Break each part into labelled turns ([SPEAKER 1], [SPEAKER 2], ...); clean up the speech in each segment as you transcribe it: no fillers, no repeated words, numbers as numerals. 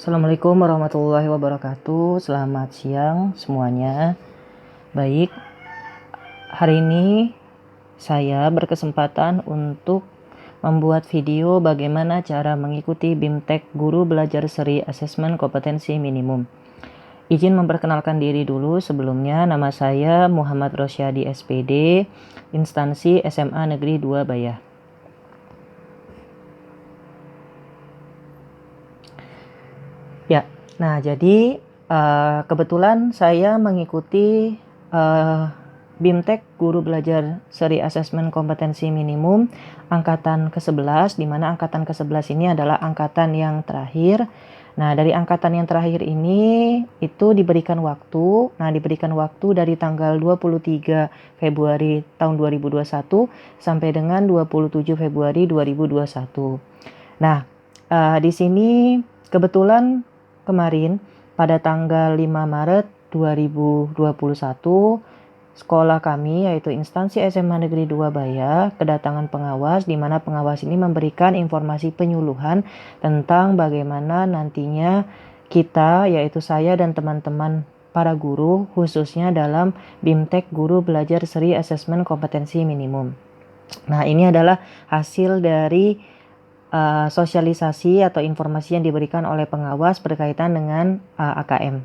[SPEAKER 1] Assalamualaikum warahmatullahi wabarakatuh. Selamat siang semuanya. Baik, hari ini saya berkesempatan untuk membuat video bagaimana cara mengikuti BIMTEK Guru Belajar Seri Asesmen Kompetensi Minimum. Izin memperkenalkan diri dulu sebelumnya. Nama saya Muhammad Rosyadi SPD, instansi SMA Negeri 2 Bayah. Ya, nah jadi kebetulan saya mengikuti BIMTEK Guru Belajar Seri Asesmen Kompetensi Minimum angkatan ke-11, di mana angkatan ke-11 ini adalah angkatan yang terakhir. Nah, dari angkatan yang terakhir ini itu diberikan waktu. Nah, diberikan waktu dari tanggal 23 Februari tahun 2021 sampai dengan 27 Februari 2021. Nah, di sini kebetulan kemarin pada tanggal 5 Maret 2021 sekolah kami yaitu instansi SMA Negeri 2 Bayah kedatangan pengawas, di mana pengawas ini memberikan informasi penyuluhan tentang bagaimana nantinya kita, yaitu saya dan teman-teman para guru, khususnya dalam BIMTEK Guru Belajar Seri Asesmen Kompetensi Minimum. Nah, ini adalah hasil dari sosialisasi atau informasi yang diberikan oleh pengawas berkaitan dengan AKM.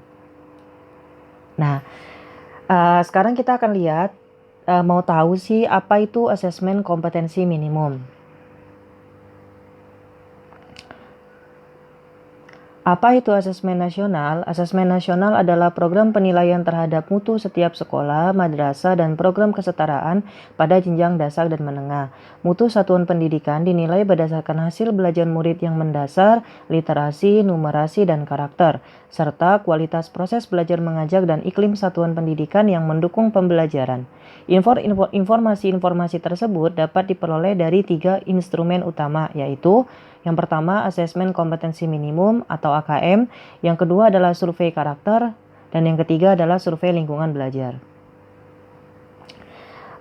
[SPEAKER 1] Nah, sekarang kita akan lihat, mau tahu sih apa itu asesmen kompetensi minimum. Apa itu asesmen nasional? Asesmen nasional adalah program penilaian terhadap mutu setiap sekolah, madrasah, dan program kesetaraan pada jenjang dasar dan menengah. Mutu satuan pendidikan dinilai berdasarkan hasil belajar murid yang mendasar, literasi, numerasi, dan karakter, serta kualitas proses belajar mengajar dan iklim satuan pendidikan yang mendukung pembelajaran. Informasi-informasi tersebut dapat diperoleh dari 3 instrumen utama, yaitu yang pertama, asesmen kompetensi minimum atau AKM. Yang kedua adalah survei karakter. Dan yang ketiga adalah survei lingkungan belajar.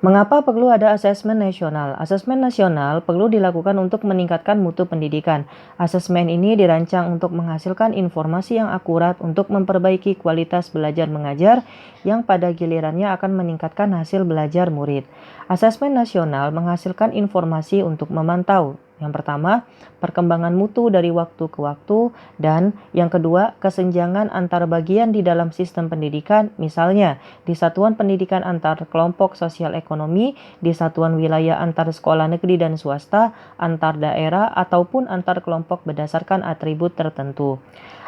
[SPEAKER 1] Mengapa perlu ada asesmen nasional? Asesmen nasional perlu dilakukan untuk meningkatkan mutu pendidikan. Asesmen ini dirancang untuk menghasilkan informasi yang akurat untuk memperbaiki kualitas belajar mengajar yang pada gilirannya akan meningkatkan hasil belajar murid. Asesmen nasional menghasilkan informasi untuk memantau. Yang pertama, perkembangan mutu dari waktu ke waktu, dan yang kedua, kesenjangan antar bagian di dalam sistem pendidikan, misalnya di satuan pendidikan antar kelompok sosial ekonomi, di satuan wilayah antar sekolah negeri dan swasta, antar daerah, ataupun antar kelompok berdasarkan atribut tertentu.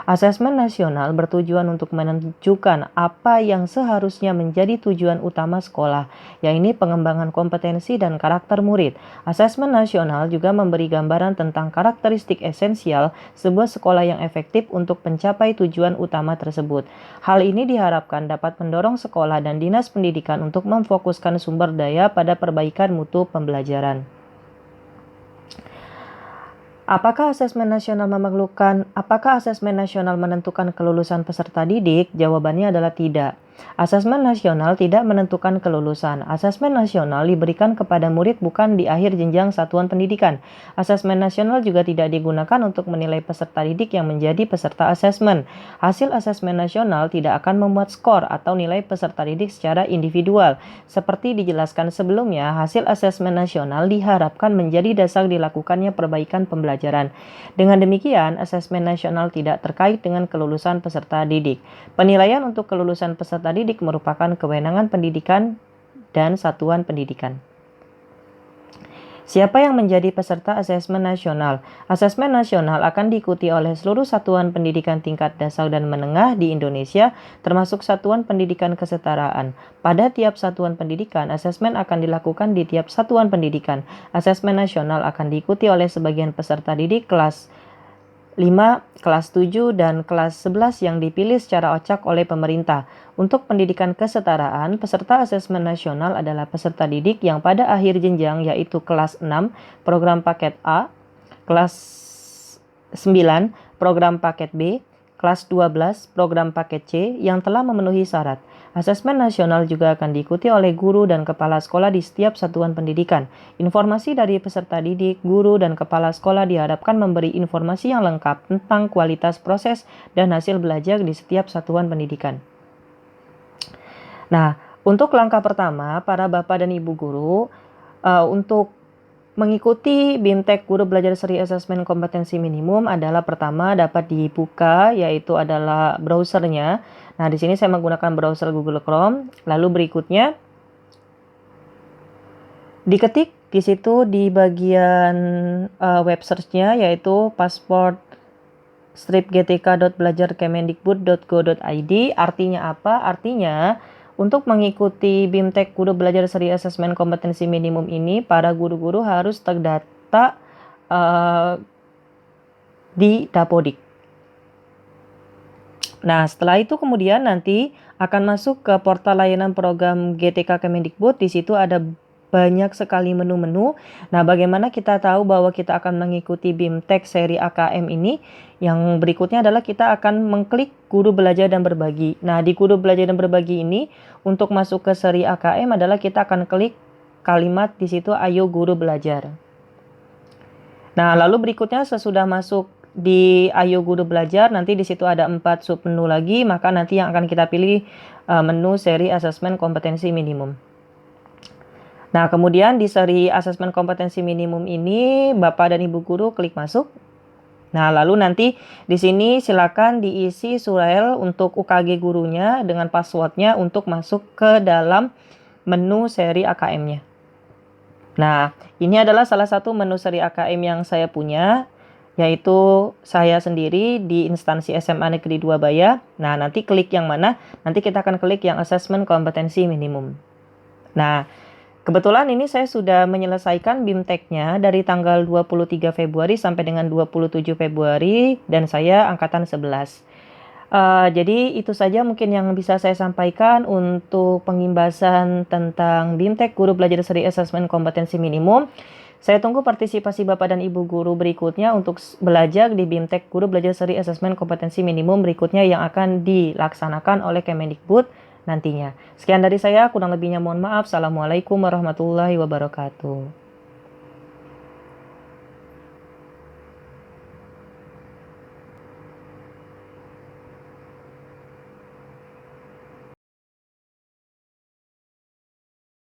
[SPEAKER 1] Asesmen nasional bertujuan untuk menentukan apa yang seharusnya menjadi tujuan utama sekolah, yaitu pengembangan kompetensi dan karakter murid. Asesmen nasional juga memberi gambaran tentang karakteristik esensial sebuah sekolah yang efektif untuk mencapai tujuan utama tersebut. Hal ini diharapkan dapat mendorong sekolah dan dinas pendidikan untuk memfokuskan sumber daya pada perbaikan mutu pembelajaran. Apakah asesmen nasional menentukan kelulusan peserta didik? Jawabannya adalah tidak. Asesmen nasional tidak menentukan kelulusan. Asesmen nasional diberikan kepada murid bukan di akhir jenjang satuan pendidikan. Asesmen nasional juga tidak digunakan untuk menilai peserta didik yang menjadi peserta asesmen. Hasil asesmen nasional tidak akan memuat skor atau nilai peserta didik secara individual. Seperti dijelaskan sebelumnya, hasil asesmen nasional diharapkan menjadi dasar dilakukannya perbaikan pembelajaran. Dengan demikian, asesmen nasional tidak terkait dengan kelulusan peserta didik. Penilaian untuk kelulusan peserta didik merupakan kewenangan pendidikan dan satuan pendidikan. Siapa yang menjadi peserta asesmen nasional? Asesmen nasional akan diikuti oleh seluruh satuan pendidikan tingkat dasar dan menengah di Indonesia, termasuk satuan pendidikan kesetaraan. Pada tiap satuan pendidikan, asesmen akan dilakukan di tiap satuan pendidikan. Asesmen nasional akan diikuti oleh sebagian peserta didik kelas 5, kelas 7, dan kelas 11 yang dipilih secara acak oleh pemerintah. Untuk pendidikan kesetaraan, peserta asesmen nasional adalah peserta didik yang pada akhir jenjang yaitu kelas 6, program paket A, kelas 9, program paket B, kelas 12, program paket C yang telah memenuhi syarat. Asesmen nasional juga akan diikuti oleh guru dan kepala sekolah di setiap satuan pendidikan. Informasi dari peserta didik, guru, dan kepala sekolah diharapkan memberi informasi yang lengkap tentang kualitas proses dan hasil belajar di setiap satuan pendidikan. Nah, untuk langkah pertama, para Bapak dan Ibu guru, untuk mengikuti BIMTEK Guru Belajar Seri Asesmen Kompetensi Minimum adalah pertama dapat dibuka, yaitu adalah browsernya. Nah, di sini saya menggunakan browser Google Chrome. Lalu berikutnya diketik di situ di bagian web search-nya, yaitu passport-gtk.belajarkemendikbud.go.id. Artinya apa? Artinya untuk mengikuti BIMTEK Guru Belajar Seri Asesmen Kompetensi Minimum ini, para guru-guru harus terdata di Dapodik. Nah, setelah itu kemudian nanti akan masuk ke portal layanan program GTK Kemendikbud. Di situ ada banyak sekali menu-menu. Nah, bagaimana kita tahu bahwa kita akan mengikuti BIMTEK seri AKM ini? Yang berikutnya adalah kita akan mengklik Guru Belajar dan Berbagi. Nah, di Guru Belajar dan Berbagi ini, untuk masuk ke seri AKM adalah kita akan klik kalimat di situ, Ayo Guru Belajar. Nah, lalu berikutnya sesudah masuk di Ayo Guru Belajar, nanti di situ ada 4 submenu lagi, maka nanti yang akan kita pilih menu seri asesmen kompetensi minimum. Nah, kemudian di seri asesmen kompetensi minimum ini, Bapak dan Ibu guru klik masuk. Nah, lalu nanti di sini silakan diisi URL untuk UKG gurunya dengan passwordnya untuk masuk ke dalam menu seri AKM-nya. Nah, ini adalah salah satu menu seri AKM yang saya punya, yaitu saya sendiri di instansi SMA Negeri 2 Baya. Nah, nanti klik yang mana? Nanti kita akan klik yang asesmen kompetensi minimum. Nah, kebetulan ini saya sudah menyelesaikan BIMTEK-nya dari tanggal 23 Februari sampai dengan 27 Februari dan saya angkatan 11. Jadi itu saja mungkin yang bisa saya sampaikan untuk pengimbasan tentang BIMTEK Guru Belajar Seri Asesmen Kompetensi Minimum. Saya tunggu partisipasi Bapak dan Ibu guru berikutnya untuk belajar di BIMTEK Guru Belajar Seri Asesmen Kompetensi Minimum berikutnya yang akan dilaksanakan oleh Kemendikbud nantinya. Sekian dari saya, kurang lebihnya mohon maaf. Assalamualaikum warahmatullahi wabarakatuh.